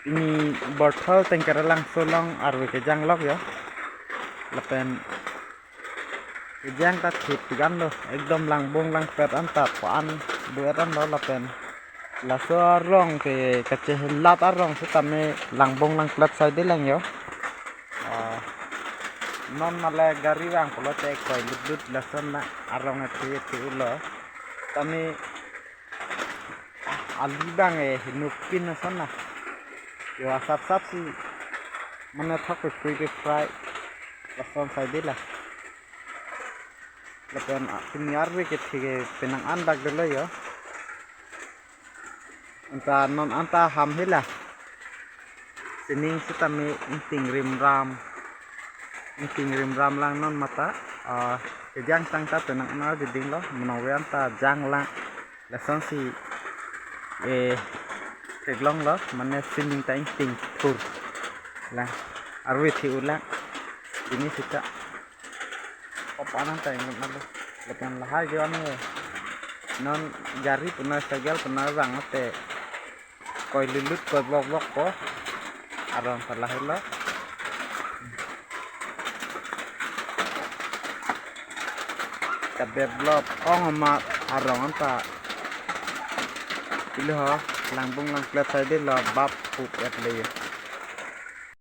ini botol tengkar lang solong arwe ke jang lok ya lepen jang tak hit gan lo ekdom lang bong lang pet anta pan dueran lo lepen la so rong ke kache lat arong se tame lang bong lang plat sai de lang yo non male gari bang polo te koi lut la son na arong ati ulo tame ali bang e nupin na son na yo sap si mana thak pe fry lason sai dila lepen pinyar we ke thige penang andak de lo yo anta non anta ham hila sining sitami inting rim ram lang non mata ke jang tang ta penang na de ding lo manawe anta jang lang lason si teglong lo mane sining ta inting tur la arwe thi ulang ini sita opanan ta ingat nabe lekan lahar jawan non jari pernah segel pernah bang te koi lilut koi bok ko arong salah lo kabeb blop ong ma arong anta ilo langbung lang klet sai de lo bab pup et le